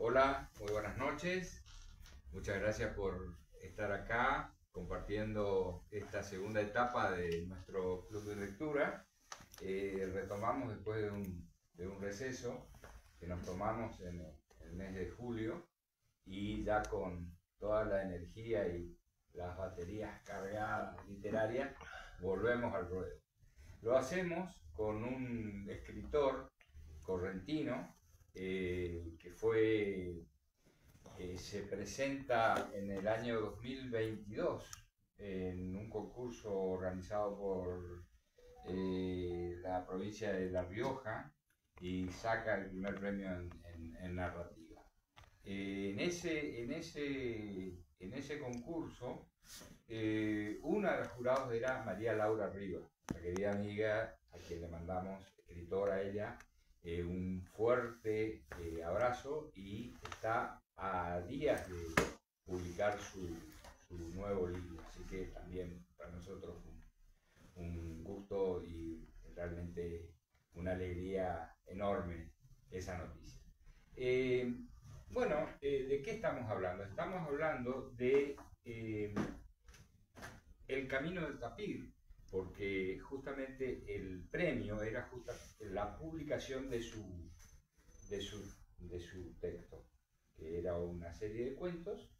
Hola, muy buenas noches. Muchas gracias por estar acá compartiendo esta segunda etapa de nuestro club de lectura. Retomamos después de un receso que nos tomamos en el mes de julio y ya con toda la energía y las baterías cargadas literarias volvemos al ruedo. Lo hacemos con un escritor correntino que se presenta en el año 2022 en un concurso organizado por la provincia de La Rioja y saca el primer premio en narrativa. En ese concurso, una de los jurados era María Laura Rivas, la querida amiga a quien le mandamos, escritora ella, un fuerte abrazo, y está a días de publicar su nuevo libro, así que también para nosotros un gusto y realmente una alegría enorme esa noticia. ¿De qué estamos hablando? Estamos hablando de El Camino del Tapir, porque justamente el premio era justamente la publicación de su texto, que era una serie de cuentos,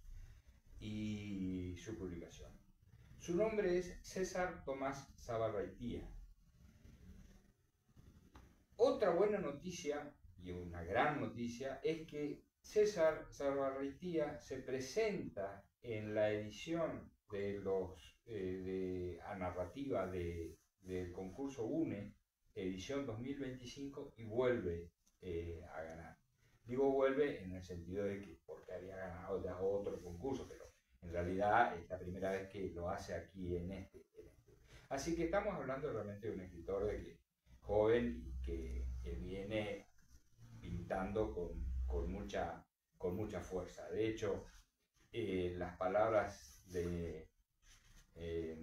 y su publicación. Su nombre es César Tomás Zabarraitía. Otra buena noticia, y una gran noticia, es que César Zabarraitía se presenta en la edición a narrativa del concurso UNE, edición 2025, y vuelve a ganar. Digo vuelve en el sentido de que porque había ganado ya otro concurso, pero en realidad es la primera vez que lo hace aquí en este. Así que estamos hablando realmente de un escritor joven y que viene pintando con mucha fuerza. De hecho, las palabras de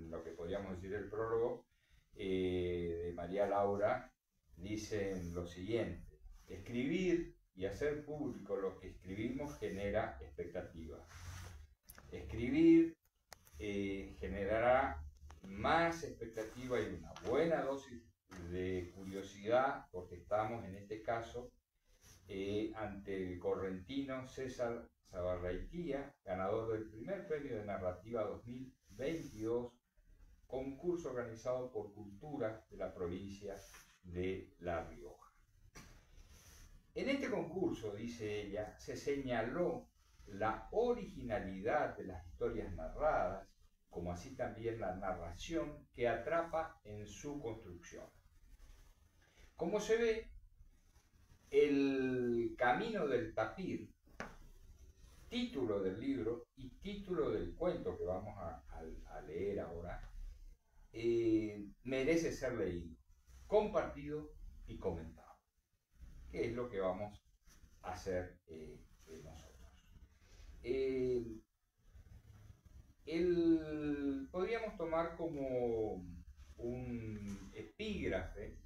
lo que podríamos decir el prólogo de María Laura dicen lo siguiente: escribir y hacer público lo que escribimos genera expectativa. Escribir generará más expectativa y una buena dosis de curiosidad, porque estamos en este caso ante el correntino César Zabarraitía, ganador del primer premio de narrativa 2022, concurso organizado por Cultura de la provincia de La Rioja. En este concurso, dice ella, se señaló la originalidad de las historias narradas, como así también la narración que atrapa en su construcción. Como se ve, El Camino del Tapir, título del libro y título del cuento que vamos a leer ahora, merece ser leído, compartido y comentado, que es lo que vamos a hacer nosotros. Podríamos tomar como un epígrafe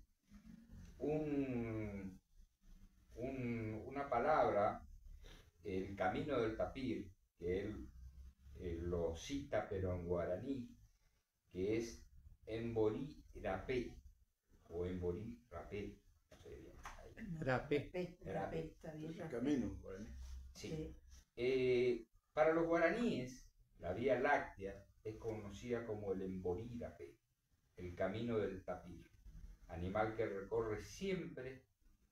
una palabra, El Camino del Tapir, que él lo cita pero en guaraní, que es Embori Rapé o Embori Rapé, no sé bien. Rapé. Rapé, está bien. El camino, guaraní. Sí. Para los guaraníes, la Vía Láctea es conocida como el Embori Rapé, el camino del tapir, animal que recorre siempre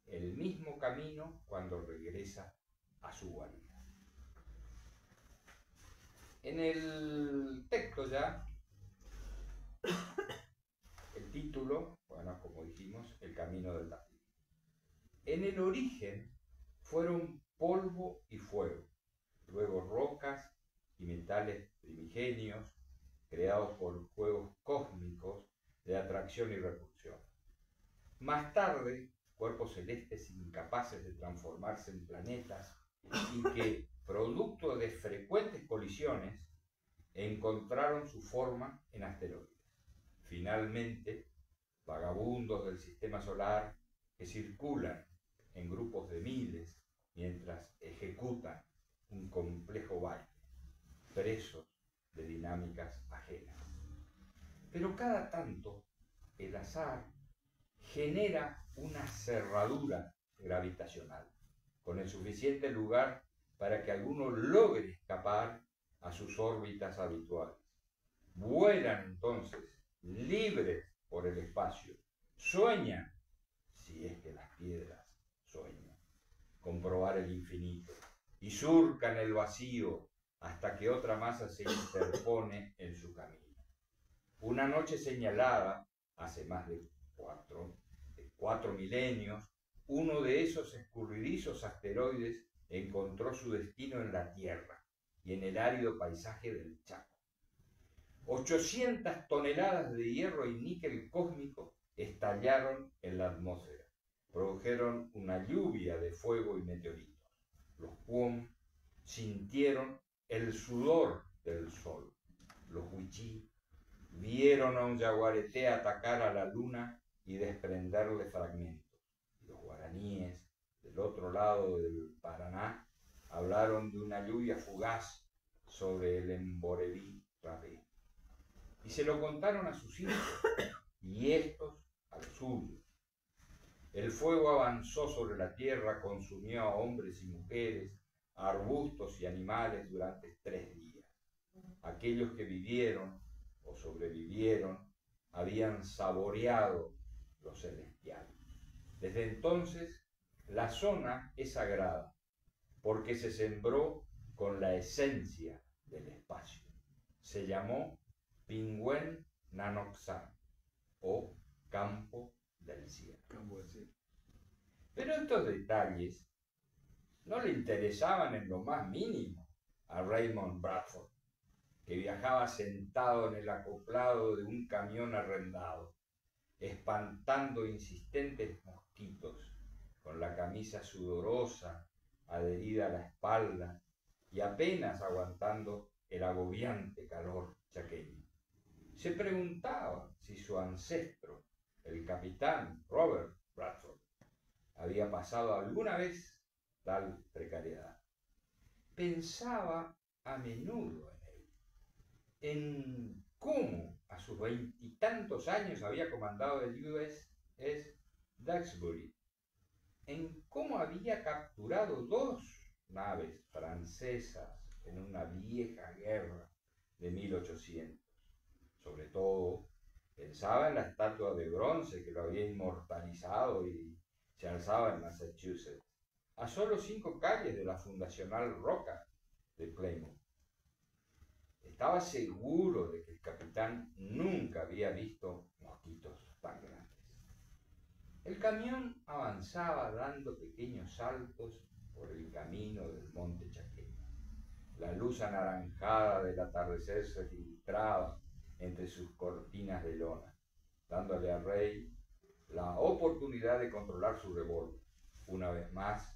el mismo camino cuando regresa a su guarida. En el texto ya, el título, bueno, como dijimos, El Camino del Tapir. En el origen fueron polvo y fuego, luego rocas y metales primigenios, creados por juegos cósmicos de atracción y repulsión. Más tarde, cuerpos celestes incapaces de transformarse en planetas y que, producto de frecuentes colisiones, encontraron su forma en asteroides. Finalmente, vagabundos del sistema solar que circulan en grupos de miles, mientras ejecutan un complejo baile, presos de dinámicas ajenas. Pero cada tanto el azar genera una cerradura gravitacional, con el suficiente lugar para que alguno logre escapar a sus órbitas habituales. Vuelan entonces, libres por el espacio, sueñan, si es que las piedras sueñan, comprobar el infinito, y surcan el vacío hasta que otra masa se interpone en su camino. Una noche señalada, hace más de cuatro milenios, uno de esos escurridizos asteroides encontró su destino en la Tierra y en el árido paisaje del Chaco. 800 toneladas de hierro y níquel cósmico estallaron en la atmósfera, produjeron una lluvia de fuego y meteoritos. Los Puom sintieron el sudor del sol. Los Wichí vieron a un yaguareté atacar a la luna y desprenderle fragmentos. Los guaraníes, del otro lado del Paraná, hablaron de una lluvia fugaz sobre el Emboreví Rapé. Y se lo contaron a sus hijos, y estos a los suyos. El fuego avanzó sobre la tierra, consumió a hombres y mujeres, a arbustos y animales durante 3 días. Aquellos que vivieron o sobrevivieron habían saboreado lo celestial. Desde entonces, la zona es sagrada, porque se sembró con la esencia del espacio. Se llamó Pingüén Nanoxán, o Campo del Cielo. Pero estos detalles no le interesaban en lo más mínimo a Raymond Bradford, que viajaba sentado en el acoplado de un camión arrendado, espantando insistentes mosquitos, con la camisa sudorosa adherida a la espalda y apenas aguantando el agobiante calor chaqueño. Se preguntaba si su ancestro, el capitán Robert Bradford, había pasado alguna vez tal precariedad. Pensaba a menudo en él, en cómo a sus 20 y tantos años había comandado el USS Duxbury, en cómo había capturado 2 naves francesas en una vieja guerra de 1800. Sobre todo, pensaba en la estatua de bronce que lo había inmortalizado y se alzaba en Massachusetts, a solo 5 calles de la fundacional Roca de Plymouth. Estaba seguro de que el capitán nunca había visto mosquitos tan grandes. El camión avanzaba dando pequeños saltos por el camino del monte chaqueño. La luz anaranjada del atardecer se filtraba entre sus cortinas de lona, dándole al rey la oportunidad de controlar su revólver una vez más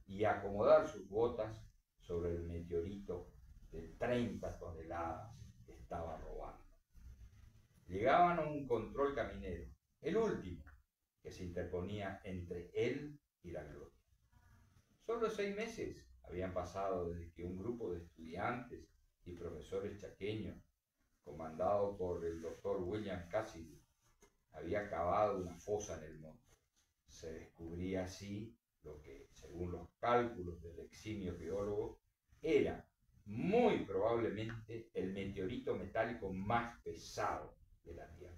y acomodar sus botas sobre el meteorito de 30 toneladas que estaba robando. Llegaban a un control caminero, el último, que se interponía entre él y la gloria. Solo 6 meses habían pasado desde que un grupo de estudiantes y profesores chaqueños, comandado por el doctor William Cassidy, había cavado una fosa en el monte. Se descubría así lo que, según los cálculos del eximio geólogo, era muy probablemente el meteorito metálico más pesado de la Tierra.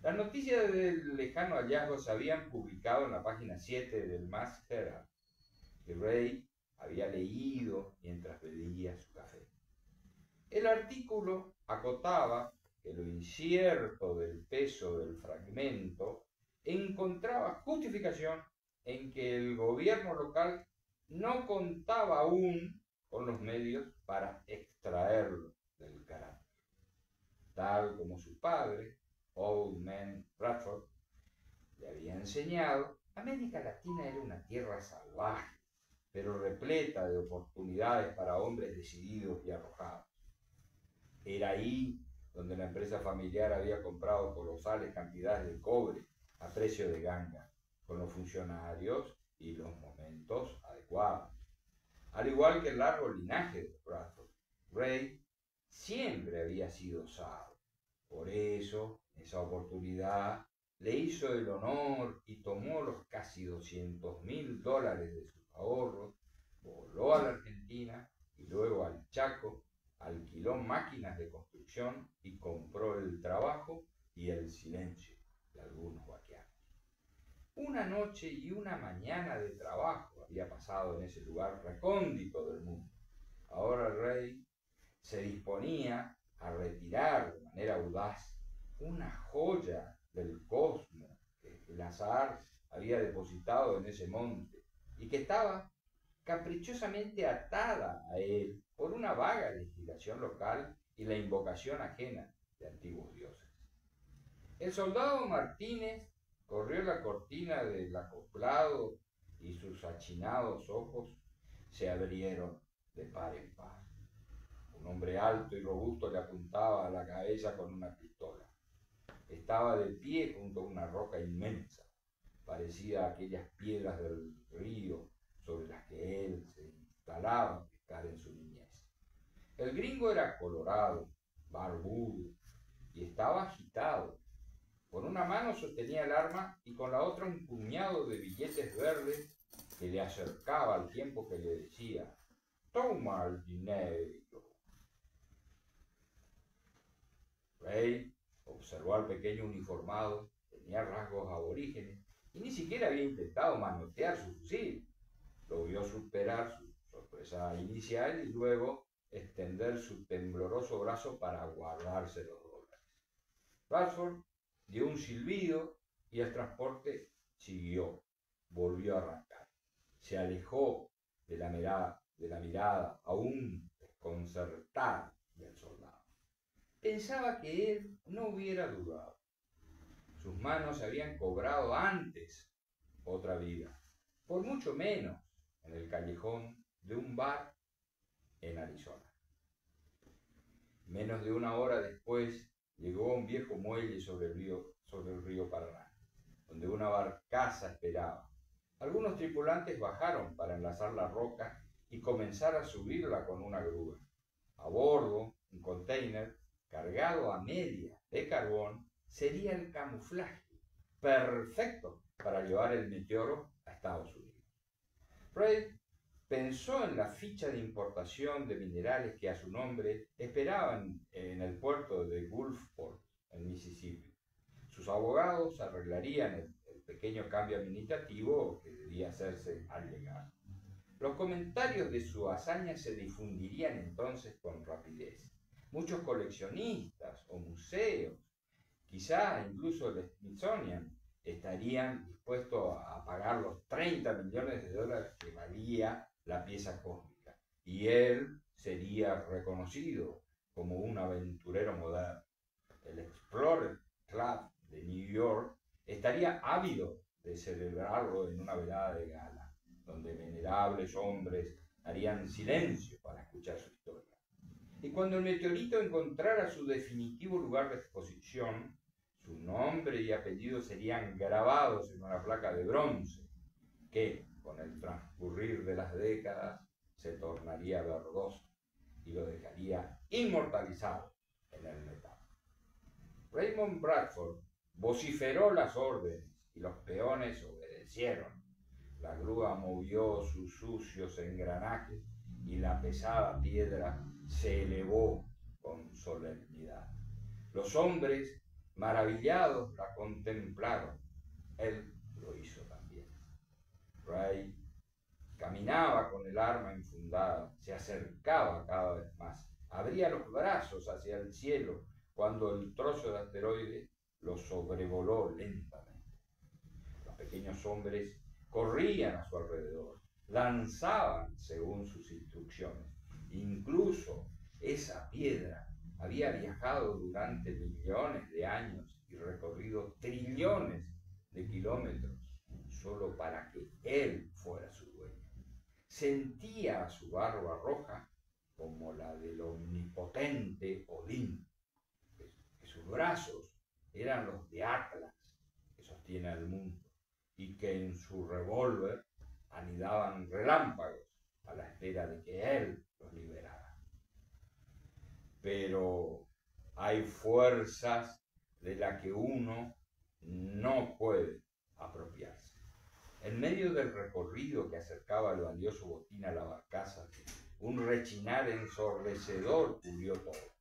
Las noticias del lejano hallazgo se habían publicado en la página 7 del Mass Herald, que Ray había leído mientras bebía su café. El artículo acotaba que lo incierto del peso del fragmento encontraba justificación en que el gobierno local no contaba aún con los medios para extraerlo del cráter. Tal como su padre, Old Man Bradford, le había enseñado, América Latina era una tierra salvaje, pero repleta de oportunidades para hombres decididos y arrojados. Era ahí donde la empresa familiar había comprado colosales cantidades de cobre a precio de ganga, con los funcionarios y los momentos adecuados. Al igual que el largo linaje de Bradford, Rey siempre había sido sabio. Por eso, en esa oportunidad, le hizo el honor y tomó los casi $200.000 de sus ahorros, voló a la Argentina y luego al Chaco, alquiló máquinas de construcción y compró el trabajo y el silencio de algunos vaqueanos. Una noche y una mañana de trabajo había pasado en ese lugar recóndito del mundo. Ahora el rey se disponía a retirar de manera audaz una joya del cosmos que el azar había depositado en ese monte y que estaba caprichosamente atada a él por una vaga legislación local y la invocación ajena de antiguos dioses. El soldado Martínez corrió la cortina del acoplado y sus achinados ojos se abrieron de par en par. Un hombre alto y robusto le apuntaba a la cabeza con una pistola. Estaba de pie junto a una roca inmensa, parecida a aquellas piedras del río sobre las que él se instalaba a pescar en su niñez. El gringo era colorado, barbudo, y estaba agitado. Con una mano sostenía el arma y con la otra un puñado de billetes verdes que le acercaba al tiempo que le decía: «Toma el dinero». Rey observó al pequeño uniformado, tenía rasgos aborígenes y ni siquiera había intentado manotear su fusil. Lo vio superar su sorpresa inicial y luego extender su tembloroso brazo para guardarse los $. Bradford dio un silbido y el transporte siguió, volvió a arrancar. Se alejó de la mirada aún desconcertada del soldado. Pensaba que él no hubiera dudado. Sus manos habían cobrado antes otra vida, por mucho menos en el callejón de un bar en Arizona. Menos de una hora después llegó a un viejo muelle sobre el río Paraná, donde una barcaza esperaba. Algunos tripulantes bajaron para enlazar la roca y comenzar a subirla con una grúa. A bordo, un container cargado a media de carbón sería el camuflaje perfecto para llevar el meteoro a Estados Unidos. Reid pensó en la ficha de importación de minerales que a su nombre esperaban en el puerto de Gulfport, en Mississippi. Sus abogados arreglarían el pequeño cambio administrativo que debía hacerse al llegar. Los comentarios de su hazaña se difundirían entonces con rapidez. Muchos coleccionistas o museos, quizá incluso el Smithsonian, estarían dispuestos a pagar los $30 millones que valía la pieza cósmica, y él sería reconocido como un aventurero moderno. El Explorer Club de New York estaría ávido de celebrarlo en una velada de gala, donde venerables hombres harían silencio para escuchar su historia. Y cuando el meteorito encontrara su definitivo lugar de exposición, su nombre y apellido serían grabados en una placa de bronce, que, con el transcurrir de las décadas, se tornaría verdoso y lo dejaría inmortalizado en el metal. Raymond Bradford vociferó las órdenes y los peones obedecieron. La grúa movió sus sucios engranajes y la pesada piedra se elevó con solemnidad. Los hombres, maravillados, la contemplaron. Él lo hizo también. Ray caminaba con el arma enfundada, se acercaba cada vez más, abría los brazos hacia el cielo cuando el trozo de asteroide lo sobrevoló lentamente. Los pequeños hombres corrían a su alrededor, lanzaban según sus instrucciones. Incluso esa piedra había viajado durante millones de años y recorrido trillones de kilómetros solo para que él fuera su dueño. Sentía su barba roja como la del omnipotente Odín, que sus brazos eran los de Atlas, que sostiene al mundo, y que en su revólver anidaban relámpagos a la espera de que él los liberara. Pero hay fuerzas de las que uno no puede apropiarse. En medio del recorrido que acercaba el valioso botín a la barcaza, un rechinar ensordecedor cubrió todo.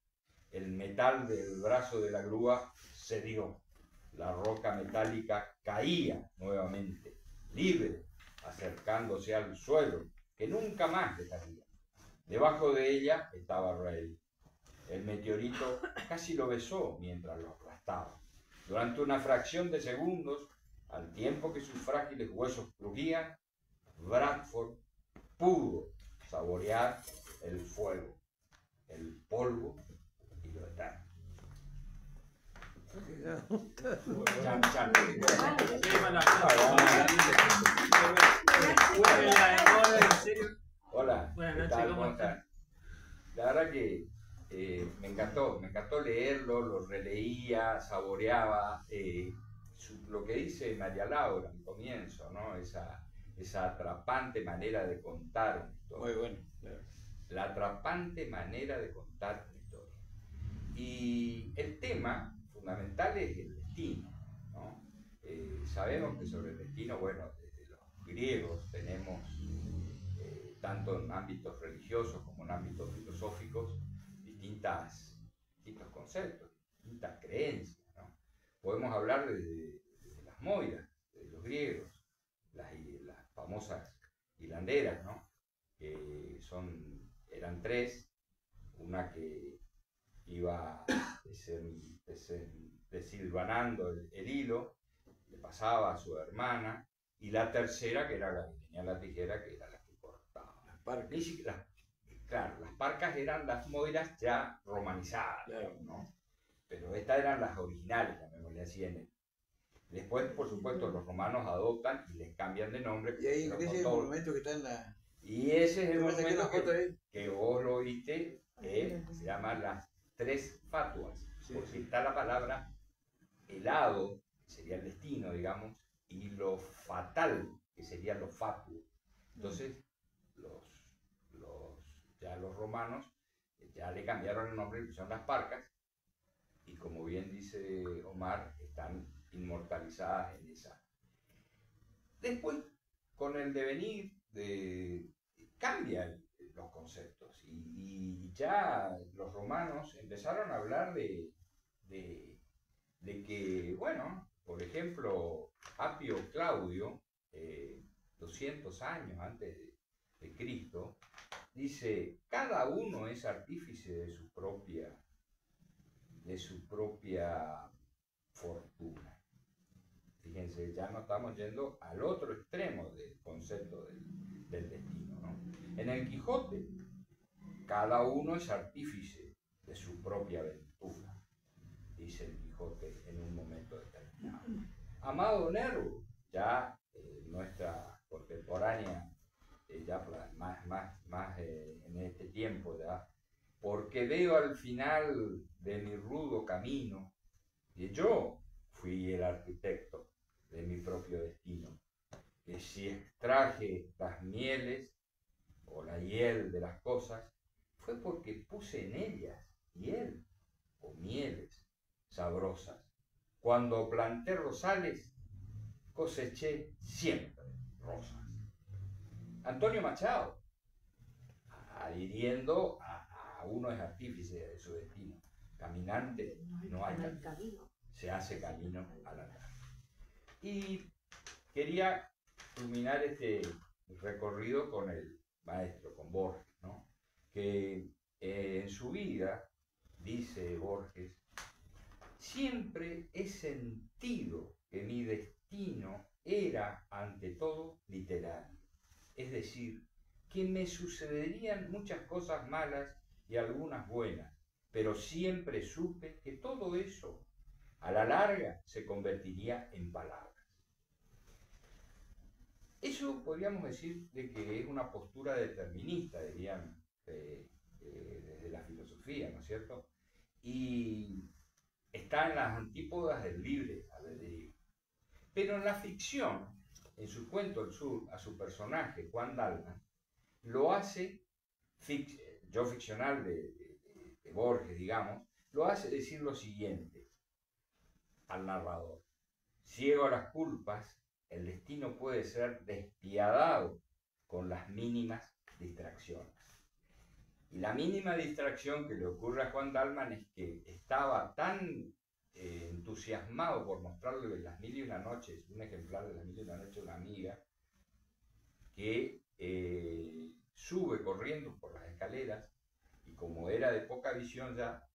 El metal del brazo de la grúa cedió. La roca metálica caía nuevamente, libre, acercándose al suelo, que nunca más dejaría. Debajo de ella estaba Ray. El meteorito casi lo besó mientras lo aplastaba. Durante una fracción de segundos, al tiempo que sus frágiles huesos crujían, Bradford pudo saborear el fuego, el polvo y lo eterno. Chan, chan. Hola, Buenas ¿qué noches, tal? ¿cómo están? La verdad que me encantó leerlo, lo releía, saboreaba lo que dice María Laura al comienzo, ¿no? Esa atrapante manera de contar una historia. Muy bueno, claro. La atrapante manera de contar una historia. Y el tema fundamental es el destino, ¿no? Sabemos que sobre el destino, bueno, desde los griegos tenemos, tanto en ámbitos religiosos como en ámbitos filosóficos, distintos conceptos, distintas creencias, ¿no? Podemos hablar de las moiras, de los griegos, las famosas hilanderas, ¿no? Que eran tres, una que iba desilvanando el hilo, le pasaba a su hermana, y la tercera, que era la que tenía la tijera, que era la que cortaba. Las parcas. Claro, las parcas eran las moiras ya romanizadas, Claro. ¿no? Pero estas eran las originales, llamémosle así en él. Después, por supuesto, los romanos adoptan y les cambian de nombre. Y ahí pero ese es el monumento que está en la... Y ese es el Yo me saqué monumento una foto ahí. que vos lo viste, se llama las tres fatuas, Sí, porque sí. está la palabra helado, que sería el destino, digamos, y lo fatal, que sería lo fatuo. Entonces, ya los romanos ya le cambiaron el nombre, que son las parcas, y como bien dice Omar, están inmortalizadas en esa. Después, con el devenir, cambian los conceptos y ya los romanos empezaron a hablar de que, bueno, por ejemplo, Apio Claudio, 200 años antes de Cristo, dice: cada uno es artífice de su propia fortuna. Fíjense, ya no estamos yendo al otro extremo del concepto del destino, ¿no? En el Quijote, cada uno es artífice de su propia aventura, dice el Quijote en un momento determinado. Amado Nervo, ya nuestra contemporánea, ya más en este tiempo, ya, porque veo al final de mi rudo camino que yo fui el arquitecto de mi propio destino, que si extraje las mieles o la hiel de las cosas, fue porque puse en ellas hiel o mieles sabrosas. Cuando planté rosales, coseché siempre rosas. Antonio Machado, adhiriendo a uno es artífice de su destino. Caminante no hay camino, se hace camino al andar. Y quería culminar este recorrido con el maestro, con Borges, ¿no? Que en su vida, dice Borges, siempre he sentido que mi destino era ante todo literario, es decir, que me sucederían muchas cosas malas y algunas buenas, pero siempre supe que todo eso a la larga se convertiría en palabras. Eso podríamos decir de que es una postura determinista, dirían, desde la filosofía, ¿no es cierto? Y está en las antípodas del libre albedrío. Pero en la ficción en su cuento El Sur, a su personaje, Juan Dalman, lo hace, yo ficcional de Borges, digamos, lo hace decir lo siguiente al narrador: ciego a las culpas, el destino puede ser despiadado con las mínimas distracciones. Y la mínima distracción que le ocurre a Juan Dalman es que estaba tan entusiasmado por mostrarle Las Mil y Una Noches, un ejemplar de Las Mil y Una Noches a una amiga, que sube corriendo por las escaleras y, como era de poca visión ya,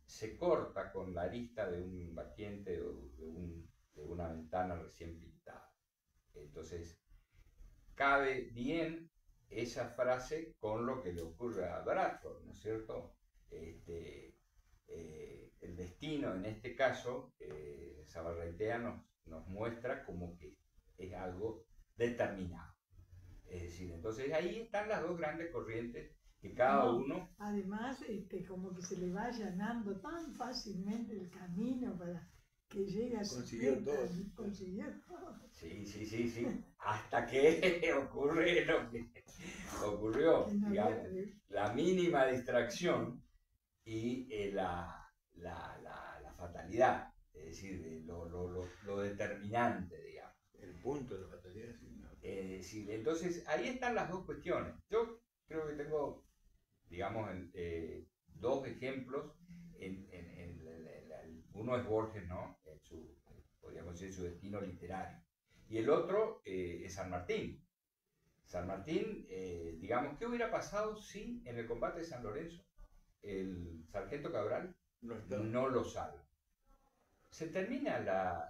se corta con la arista de un batiente o de una ventana recién pintada. Entonces, cabe bien esa frase con lo que le ocurre a Bradford, ¿no es cierto? El destino, en este caso, Zabarraitea nos muestra como que es algo determinado. Es decir, entonces ahí están las dos grandes corrientes que cada uno... Además, como que se le va allanando tan fácilmente el camino para que llegue a su meta. Consiguió todo. Sí. Hasta que ocurre lo que ocurrió, digamos, la mínima distracción y la fatalidad, es decir, lo determinante, digamos. El punto de la fatalidad. Sí, entonces, ahí están las dos cuestiones. Yo creo que tengo, digamos, dos ejemplos. Uno es Borges, ¿no? Podríamos decir, su destino literario. Y el otro es San Martín. San Martín, digamos, ¿qué hubiera pasado si en el combate de San Lorenzo el sargento Cabral no lo salva? Se termina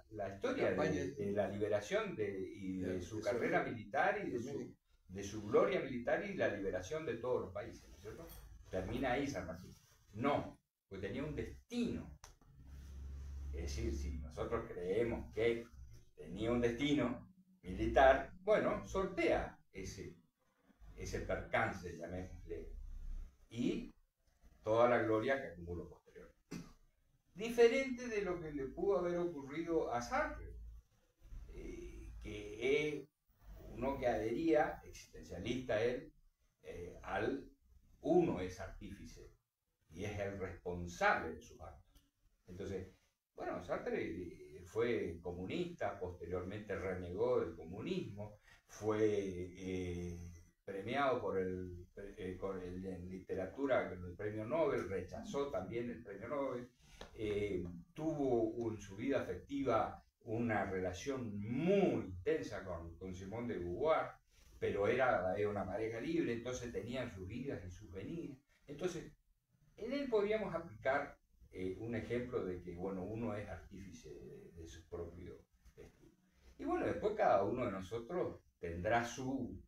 la historia de la liberación de su carrera militar y de su gloria militar y la liberación de todos los países, ¿no es cierto? Termina ahí San Martín. No, pues tenía un destino. Es decir, si nosotros creemos que tenía un destino militar, bueno, sortea ese percance, llamémosle, y toda la gloria que acumuló posterior. Diferente de lo que le pudo haber ocurrido a Sartre, que es uno que adhería, existencialista él, al uno es artífice y es el responsable de sus actos. Entonces, bueno, Sartre fue comunista, posteriormente renegó del comunismo, fue premiado en literatura con el premio Nobel, rechazó también el premio Nobel, tuvo en su vida afectiva una relación muy intensa con Simone de Beauvoir, pero era una pareja libre, entonces tenían sus idas y sus venidas. Entonces, en él podríamos aplicar un ejemplo de que, bueno, uno es artífice de su propio destino. Y bueno, después cada uno de nosotros tendrá su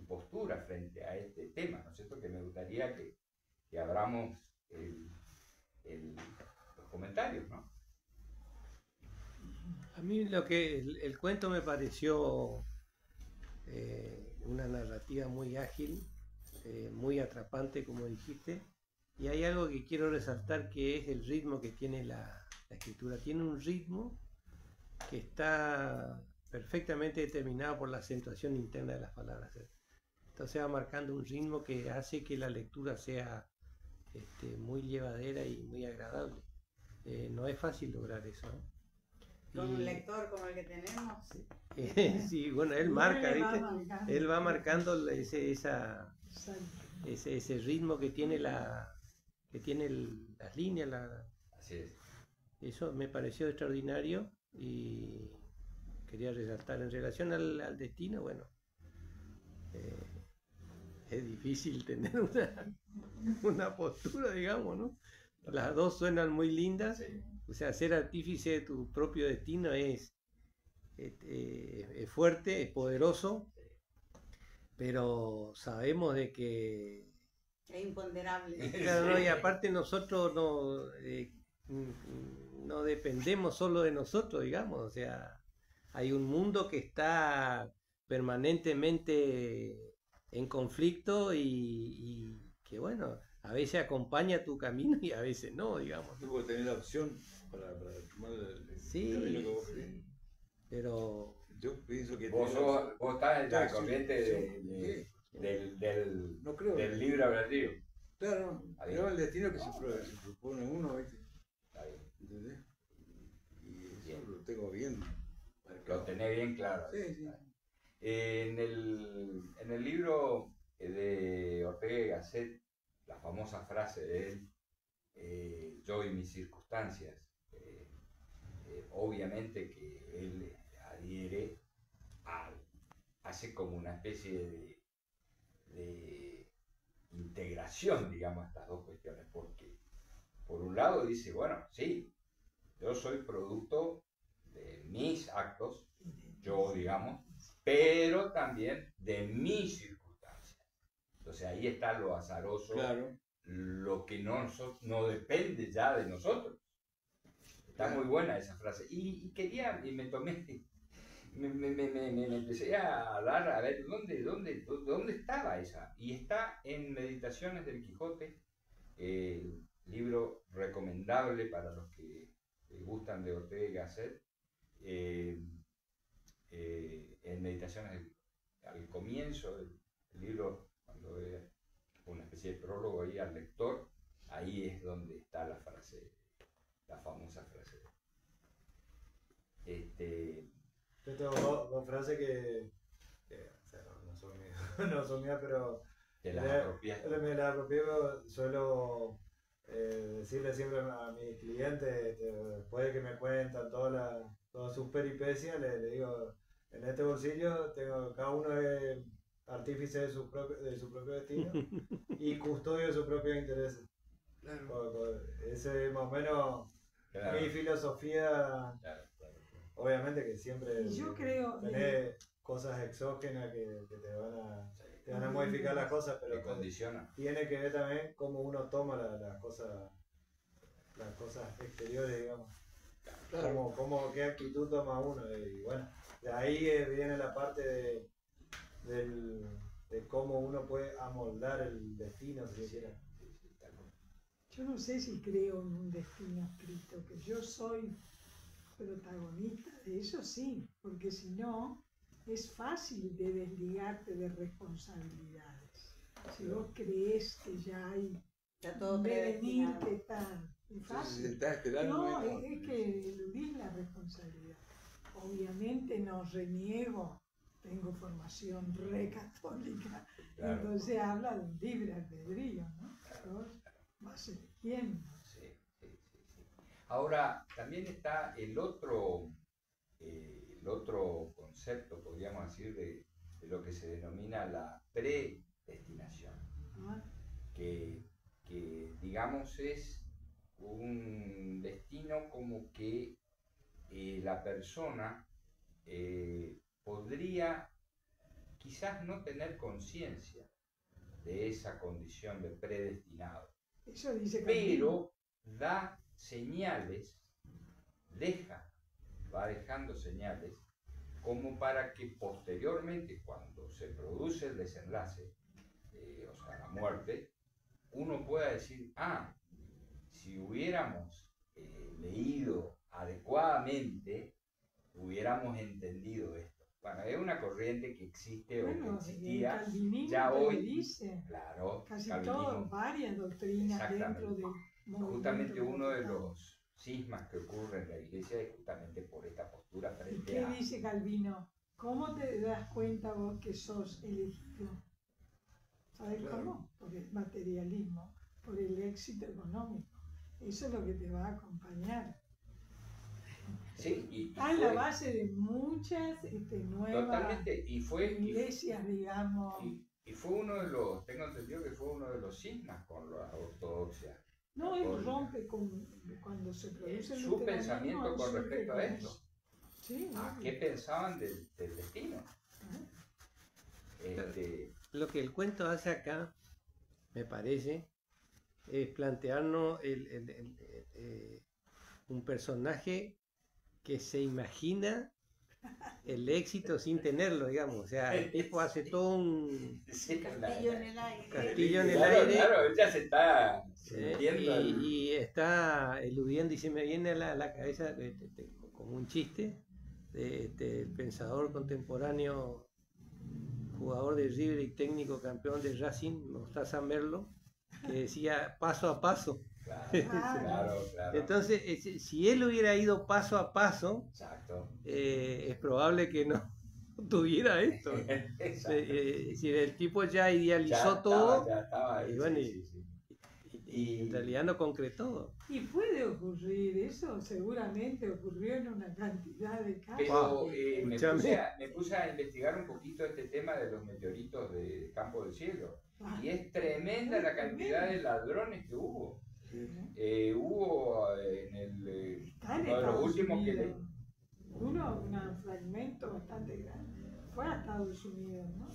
postura frente a este tema, ¿no es cierto? Que me gustaría que abramos los comentarios, ¿no? A mí el cuento me pareció una narrativa muy ágil, muy atrapante, como dijiste, y hay algo que quiero resaltar, que es el ritmo que tiene la escritura. Tiene un ritmo que está perfectamente determinado por la acentuación interna de las palabras. Entonces va marcando un ritmo que hace que la lectura sea muy llevadera y muy agradable. No es fácil lograr eso, ¿no? Con un lector como el que tenemos. Sí, bueno, él marca, ¿viste? Él va marcando ese ritmo que tiene las líneas. Así es. Eso me pareció extraordinario y quería resaltar. En relación al destino, bueno, es difícil tener una postura, digamos, ¿no? Las dos suenan muy lindas. Sí. O sea, ser artífice de tu propio destino es fuerte, es poderoso, pero sabemos de que es imponderable. Claro, no, y aparte nosotros no dependemos solo de nosotros, digamos. O sea, hay un mundo que está permanentemente en conflicto y que, bueno, a veces acompaña tu camino y a veces no, digamos. Tú puedes tener la opción para tomar el sí, camino que vos sí. Pero Yo pienso que... Vos estás en la corriente sí. No creo. del libre albedrío. Claro, Está bien. pero el destino que se propone uno, ¿viste? Está bien. ¿Entendés? Y eso Bien. lo tengo bien marcado. Lo tenés bien claro. Sí, sí. En el libro de Ortega y Gasset, la famosa frase de él, yo y mis circunstancias, obviamente que él adhiere hace como una especie de integración, digamos, estas dos cuestiones, porque por un lado dice, bueno, sí, yo soy producto de mis actos, yo, digamos, pero también de mis circunstancias. Entonces ahí está lo azaroso, Claro. lo que no depende ya de nosotros. Está muy buena esa frase. Y me tomé, me empecé a dar a ver dónde estaba esa. Y está en Meditaciones del Quijote, libro recomendable para los que gustan de Ortega y Gasset. En Meditaciones, al comienzo del libro, cuando es una especie de prólogo ahí al lector, ahí es donde está la frase, la famosa frase. Yo tengo dos frases que o sea, no son mías, no son mías, pero Te las apropiaste. me las apropié, suelo decirle siempre a mis clientes, después de que me cuentan todas sus peripecias, le digo, en este bolsillo cada uno es artífice de su propio destino y custodio de sus propios intereses. Claro. Ese es más o menos Claro. mi filosofía. Claro. Obviamente que siempre Yo creo tenés cosas exógenas que te van a modificar las cosas, pero Te condiciona. tiene que ver también cómo uno toma las cosas exteriores, digamos. Claro. Qué actitud toma uno. Y bueno, de ahí viene la parte de cómo uno puede amoldar el destino, si quisiera. Yo no sé si creo en un destino escrito, que yo soy protagonista de eso, sí, porque si no, es fácil de desligarte de responsabilidades. Si vos crees que ya hay Está todo un devenir predestinado. que está Entonces, fácil. estás esperando. No, es que eludís la responsabilidad. Obviamente no reniego, tengo formación re católica, Claro. entonces habla de un libre albedrío, ¿no? Vos vas eligiendo. Sí. Ahora, también está el otro concepto, podríamos decir, de lo que se denomina la predestinación, ¿No? que digamos es un destino como que la persona podría quizás no tener conciencia de esa condición de predestinado, Eso dice pero da señales, va dejando señales, como para que posteriormente, cuando se produce el desenlace, o sea, la muerte, uno pueda decir, si hubiéramos leído adecuadamente, hubiéramos entendido esto. Bueno, es una corriente que existe o que Bueno, el existía calvinismo ya te lo hoy. dice. Claro, Casi calvinismo. todas, varias doctrinas Exactamente. dentro del movimiento. Justamente uno de vaticano. los cismas que ocurre en la iglesia es justamente por esta postura ¿Y frente qué a... dice Calvino? ¿Cómo te das cuenta vos que sos elegido? ¿Sabes Claro. cómo? Por el materialismo, por el éxito económico. Eso es lo que te va a acompañar. Sí, y Está en la base de muchas nuevas totalmente, y fue iglesias, digamos. y fue uno de los, tengo entendido que fue uno de los cismas con la ortodoxia. No, él católica. rompe cuando se produce el Su luteranismo, pensamiento él con surge respecto a con esto. eso. Sí, ¿A obvio. qué pensaban del destino? Lo que el cuento hace acá, me parece, es plantearnos un personaje que se imagina el éxito sin tenerlo, digamos. O sea, el tipo hace todo un Castillo en el aire. castillo en el Claro, aire. claro, ella se está sintiendo y está eludiendo y se me viene a la cabeza como un chiste del pensador contemporáneo, jugador de River y técnico campeón de Racing, Mostaza Merlo, que decía paso a paso. Claro. Entonces, si él hubiera ido paso a paso, Exacto. es probable que no tuviera esto. Si el tipo ya idealizó todo, Ya estaba ahí, y bueno, sí. y en realidad no concretó. Y puede ocurrir, eso seguramente ocurrió en una cantidad de casos. Pero me escúchame. puse a investigar un poquito este tema de los meteoritos de Campo del Cielo. Y es tremenda la cantidad de ladrones que hubo. Hubo en el Está en uno de los Estados últimos que Unidos. Un fragmento bastante grande. Fue a Estados Unidos, ¿no?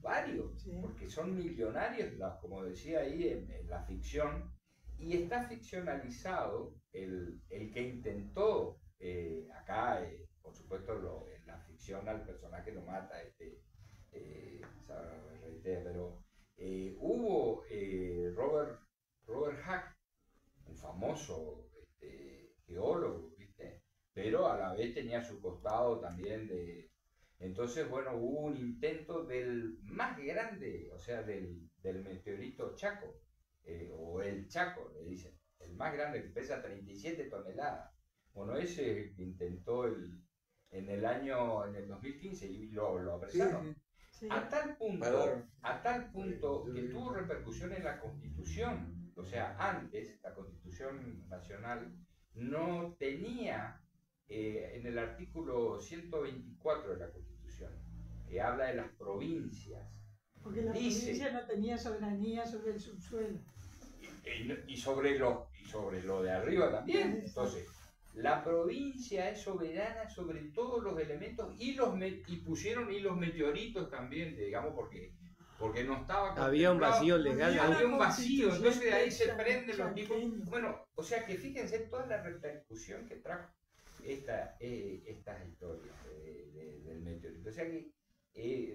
varios, Sí. porque son millonarios, como decía ahí en la ficción, y está ficcionalizado el que intentó, acá, por supuesto, en la ficción al personaje lo mata, pero hubo Robert Haack, un famoso geólogo, ¿viste? Pero a la vez tenía su costado también de... Entonces, bueno, hubo un intento del más grande, o sea, del meteorito Chaco, o el Chaco, le dicen, el más grande que pesa 37 toneladas. Bueno, ese intentó en el 2015 y lo apresaron. Sí. A tal punto que tuvo repercusión en la Constitución. O sea, antes la Constitución Nacional no tenía, en el artículo 124 de la Constitución, que habla de las provincias, Porque la provincia no tenía soberanía sobre el subsuelo. y sobre lo de arriba también. Entonces, la provincia es soberana sobre todos los elementos y pusieron los meteoritos también, digamos, porque no estaba... Había un vacío legal. Había un vacío, entonces de ahí se prenden los chaqueño. tipos. Bueno, o sea que fíjense toda la repercusión que trajo estas historias del meteorito. O sea que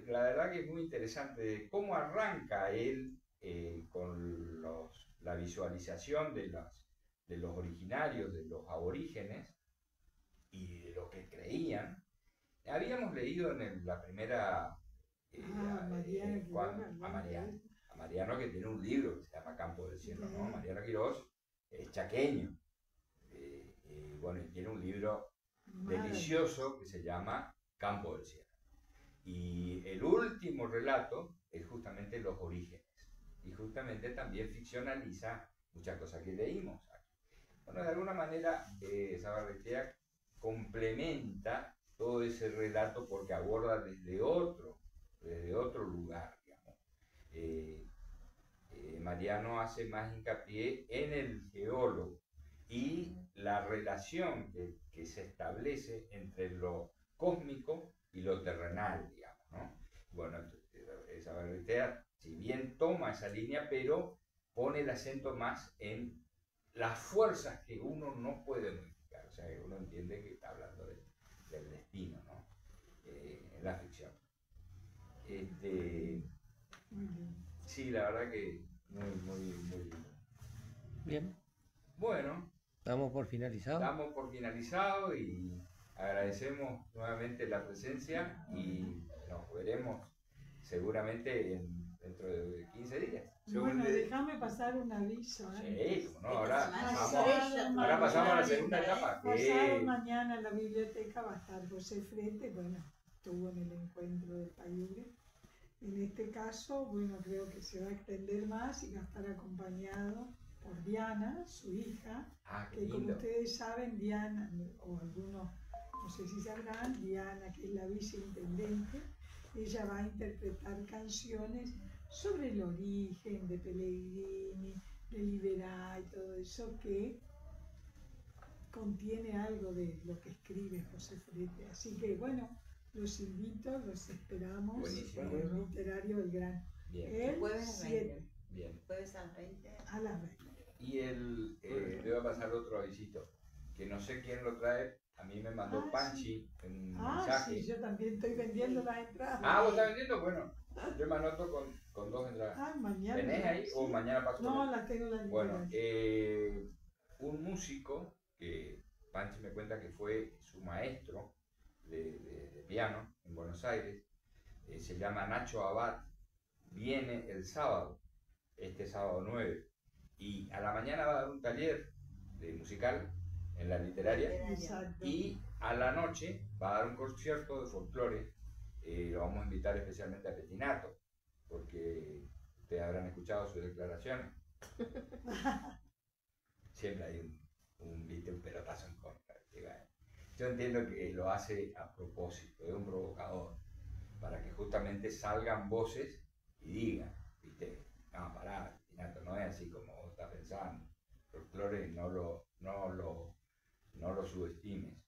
la verdad que es muy interesante cómo arranca él con la visualización de los originarios, de los aborígenes y de lo que creían. Habíamos leído en la primera... a Mariano, que tiene un libro que se llama Campo del Cielo, ¿no? Mariano Quirós es chaqueño. Bueno, y tiene un libro delicioso que se llama Campo del Cielo. Y el último relato es justamente los orígenes. Y justamente también ficcionaliza muchas cosas que leímos. Bueno, de alguna manera, Zabarretea complementa todo ese relato porque aborda desde otro lugar, digamos. Mariano hace más hincapié en el geólogo y la relación que se establece entre lo cósmico y lo terrenal, digamos, ¿no? Bueno, Zabarretea, si bien toma esa línea, pero pone el acento más en las fuerzas que uno no puede modificar, o sea, que uno entiende que está hablando del destino, ¿no? En la ficción. Sí, la verdad que muy lindo. Bien. Bueno, Damos por finalizado. Y agradecemos nuevamente la presencia y nos veremos seguramente dentro de 15 días. Bueno, déjame pasar un aviso. Sí, como no, ahora Ahora pasamos a la segunda etapa. Pasado mañana en la biblioteca va a estar José Frete, bueno, estuvo en el encuentro del Payure. En este caso, bueno, creo que se va a extender más y va a estar acompañado por Diana, su hija, que como ustedes saben, Diana, o algunos, no sé si sabrán, Diana, que es la viceintendente, ella va a interpretar canciones sobre el origen de Pellegrini, de Liberá y todo eso que contiene algo de lo que escribe José Frete. Así que bueno, los invito, los esperamos. Buenísimo. En el literario Belgrano. Bien. El Jueves a las 7 20. Bien. Jueves a las 20. a las 20. Y le voy a pasar otro avisito, que no sé quién lo trae, a mí me mandó Panchi un mensaje. Sí, yo también estoy vendiendo las entradas. ¿Vos estás vendiendo? Bueno, yo me anoto con 2 entradas. Mañana. ¿Tenés ahí o mañana paso? No, las tengo en la Bueno, un músico que Panchi me cuenta que fue su maestro, de piano en Buenos Aires, se llama Nacho Abad, viene el sábado, este sábado 9, y a la mañana va a dar un taller de musical en la literaria, Exacto. y a la noche va a dar un concierto de folclore. Lo vamos a invitar especialmente a Petinato, porque ustedes habrán escuchado sus declaraciones. Siempre hay un pelotazo en contra. Yo entiendo que lo hace a propósito, es un provocador, para que justamente salgan voces y digan, ¿viste? No, pará, Petinato, no es así como vos estás pensando. Folclore no lo subestimes.